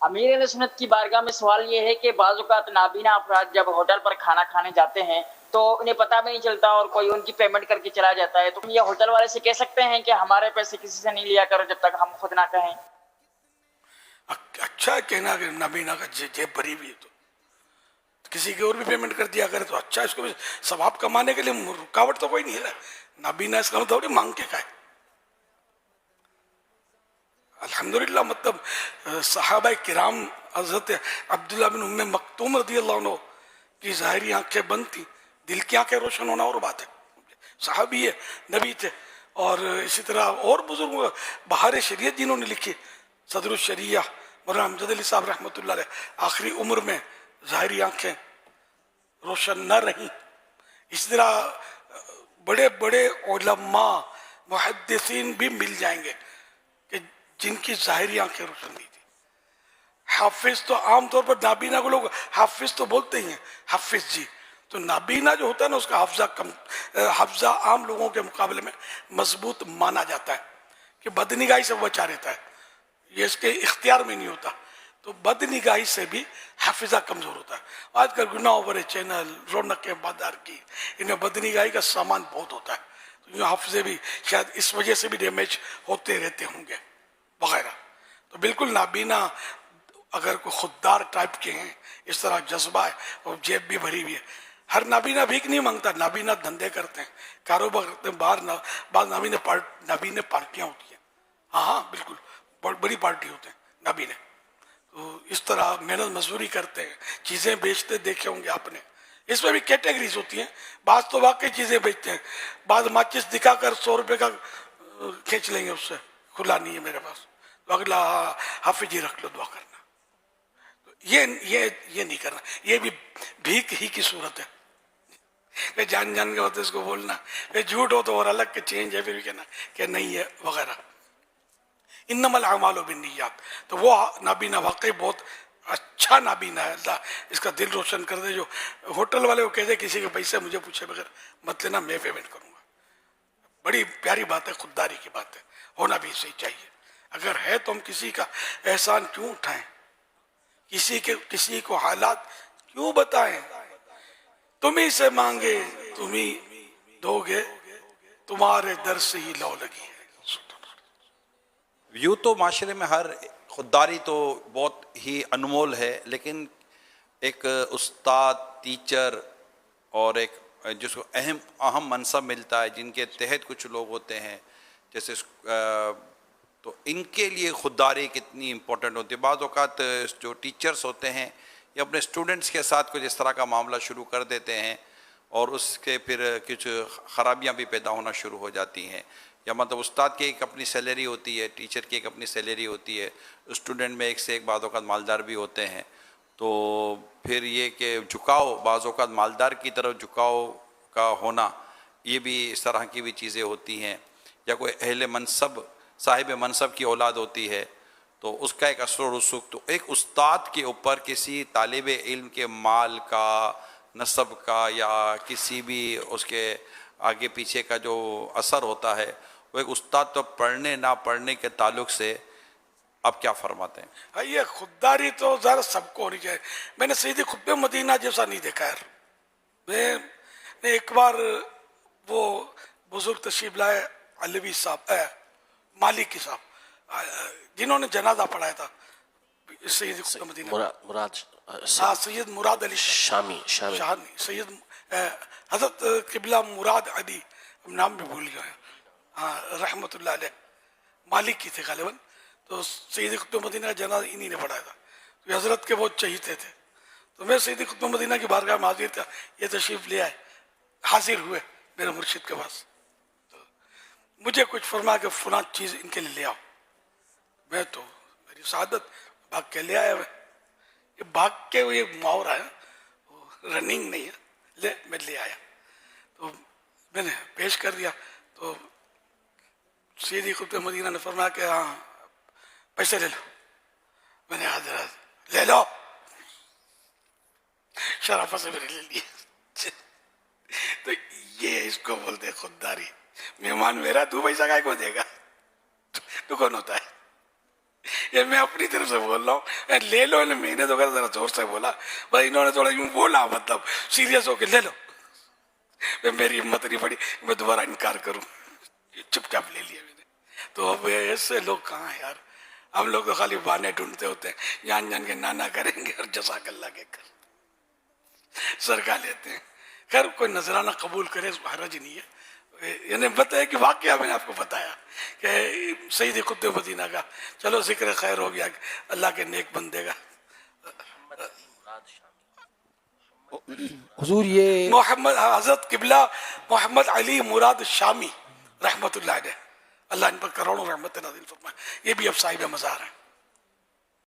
امیر اہل سنت کی بارگاہ میں سوال یہ ہے کہ بعض اوقات نابینا افراد جب ہوٹل پر کھانا کھانے جاتے ہیں تو انہیں پتہ بھی نہیں چلتا اور کوئی ان کی پیمنٹ کر کے چلا جاتا ہے، تو ہم یہ ہوٹل والے سے کہہ سکتے ہیں کہ ہمارے پیسے کسی سے نہیں لیا کرو جب تک ہم خود نہ کہیں؟ اچھا ہے کہنا کہ نابینا کا جیب بھری ہوئی ہے تو کسی کی اور بھی پیمنٹ کر دیا کرے تو اچھا، اس کو بھی ثواب کمانے کے لیے رکاوٹ تو کوئی نہیں ہے. نابینا اس کا مطلب نہیں مانگ کے کھائے. الحمدللہ مطلب صحابہ کرام حضرت عبداللہ بن ام مکتوم رضی اللہ عنہ کی ظاہری آنکھیں بند تھی، دل کی آنکھیں روشن ہونا اور بات ہے. صحابی ہے، نبی تھے. اور اسی طرح اور بزرگ بہار شریعت جنہوں نے لکھی، صدر الشریعہ مولانا امجد علی صاحب رحمۃ اللہ علیہ، آخری عمر میں ظاہری آنکھیں روشن نہ رہیں. اس طرح بڑے بڑے علماء محدثین بھی مل جائیں گے کہ جن کی ظاہری آنکھیں روشن نہیں تھی. حافظ تو عام طور پر نابینا کو لوگ حافظ تو بولتے ہی ہیں، حافظ جی. تو نابینا جو ہوتا ہے نا اس کا حافظہ عام لوگوں کے مقابلے میں مضبوط مانا جاتا ہے کہ بدنگاہی سے بچا رہتا ہے، یہ اس کے اختیار میں نہیں ہوتا. تو بدنگاہی سے بھی حافظہ کمزور ہوتا ہے. آج کل گناہوں بھرے چینل، رونقیں بازار کی، ان میں بدنگاہی کا سامان بہت ہوتا ہے. تو یہ حافظے بھی شاید اس وجہ سے بھی ڈیمیج ہوتے رہتے ہوں گے وغیرہ. تو بالکل نابینا اگر کوئی خوددار ٹائپ کے ہیں، اس طرح جذبہ ہے اور جیب بھی بھری ہوئی ہے. ہر نابینا بھیک نہیں مانگتا، نابینا دھندے کرتے ہیں، کاروبار کرتے ہیں. باہر بعض نابینے پارٹیاں ہوتی ہیں. ہاں ہاں بالکل بہت بڑی پارٹی ہوتے ہیں نابینے. تو اس طرح محنت مزدوری کرتے ہیں، چیزیں بیچتے دیکھے ہوں گے آپ نے. اس میں بھی کیٹیگریز ہوتی ہیں. بعض تو واقعی چیزیں بیچتے ہیں، بعض ماچس دکھا کر 100 روپے کا کھینچ لیں گے، اس سے کھلا نہیں ہے میرے پاس، تو اگلا حافظ جی رکھ لو دعا کرنا. تو یہ نہیں کرنا، یہ بھی بھیک ہی کی صورت ہے. کہ جان جان کے ہوتے اس کو بولنا، کہ جھوٹ ہو تو اور الگ کے چینج ہے، پھر بھی کہنا کہ نہیں ہے وغیرہ. انما الاعمال بالنیات. تو وہ نابینا واقعی بہت اچھا نابینا ہے. اللہ اس کا دل روشن کر دے. جو ہوٹل والے کو کہتے کسی کے پیسے مجھے پوچھے بغیر مت لینا، میں پیمنٹ کروں گا. بڑی پیاری بات ہے، خودداری کی بات ہے، ہونا بھی صحیح چاہیے. اگر ہے تو ہم کسی کا احسان کیوں اٹھائیں، کسی کو حالات کیوں بتائیں. تمہیں سے مانگے تمہیں دو گے، تمہارے در سے ہی لو لگی ہے. یوں تو معاشرے میں ہر خودداری تو بہت ہی انمول ہے، لیکن ایک استاد، ٹیچر اور ایک جس کو اہم منصب ملتا ہے، جن کے تحت کچھ لوگ ہوتے ہیں جیسے تو ان کے لیے خودداری کتنی امپورٹنٹ ہوتی ہے. بعض اوقات جو ٹیچرز ہوتے ہیں یہ اپنے اسٹوڈنٹس کے ساتھ کچھ اس طرح کا معاملہ شروع کر دیتے ہیں اور اس کے پھر کچھ خرابیاں بھی پیدا ہونا شروع ہو جاتی ہیں. یا مطلب استاد کی ایک اپنی سیلری ہوتی ہے، ٹیچر کی ایک اپنی سیلری ہوتی ہے، اسٹوڈنٹ میں ایک سے ایک بعض اوقات مالدار بھی ہوتے ہیں. تو پھر یہ کہ جھکاؤ، بعض اوقات مالدار کی طرف جھکاؤ کا ہونا، یہ بھی اس طرح کی بھی چیزیں ہوتی ہیں. یا کوئی اہل منصب، صاحب منصب کی اولاد ہوتی ہے تو اس کا ایک اثر و رسوخ. تو ایک استاد کے اوپر کسی طالب علم کے مال کا، نسب کا یا کسی بھی اس کے آگے پیچھے کا جو اثر ہوتا ہے، وہ ایک استاد تو پڑھنے نہ پڑھنے کے تعلق سے آپ کیا فرماتے ہیں؟ یہ خودداری تو ذرا سب کو ہونی چاہیے. میں نے سیدھی خطبہ مدینہ جیسا نہیں دیکھا یار. میں نے ایک بار وہ بزرگ تشریف لائے علوی صاحب، مالکی صاحب، جنہوں نے جنازہ پڑھایا تھا سید خطبہ مدینہ، سید مراد علی شامی سید حضرت قبلہ مراد علی، نام بھی بھول گیا، ہاں رحمت اللہ علیہ، مالکی تھے غالباً. تو سید خطبہ مدینہ کا جنازہ انہی نے پڑھایا تھا. تو حضرت کے بہت چہیتے تھے. تو میں سید خطبہ مدینہ کی بارگاہ میں حاضر تھا، یہ تشریف لے آئے، حاضر ہوئے میرے مرشد کے پاس. تو مجھے کچھ فرما کہ فلاں چیز ان کے لیے لے آؤ. میں تو میری سعادت بھاگ کے لے آیا. یہ بھاگ کے یہ محاورہ ہے، رننگ نہیں ہے، میں لے آیا. تو میں نے پیش کر دیا. تو سیدی خطبہ مدینہ نے فرمایا کہ ہاں پیسے لے لو. میں نے حضرت لے لو، شرافت سے میرے لے لیے. تو یہ اس کو بولتے خودداری. مہمان میرا، تو پیسہ کائے کو دے گا؟ تو کون ہوتا ہے؟ یہ میں اپنی طرف سے بول رہا ہوں، لے لو، میں نے تو ذرا زور سے بولا، بھائی انہوں نے تھوڑا یوں بولا، مطلب سیریس ہو کے لے لو، میری ہمت نہیں پڑی میں دوبارہ انکار کروں، چپ چاپ لے لیا میں نے. تو اب ایسے لوگ کہاں ہیں یار، ہم لوگ تو خالی بہانے ڈھونڈتے ہوتے ہیں، جان جان کے نانا کریں گے اور جزاک اللہ کے کر سرکا لیتے ہیں. خیر کوئی نذرانہ قبول کرے اس حرج نہیں ہے. یعنی بتایا کہ واقعہ میں نے آپ کو بتایا کہ سید قطب مدینہ کا، چلو ذکر خیر ہو گیا اللہ کے نیک بندے کا. حضور یہ محمد حضرت قبلہ محمد علی مراد شامی رحمۃ اللہ علیہ، اللہ ان پر کروڑوں رحمت نازل فرمائے، یہ بھی اب صاحب مزار ہیں.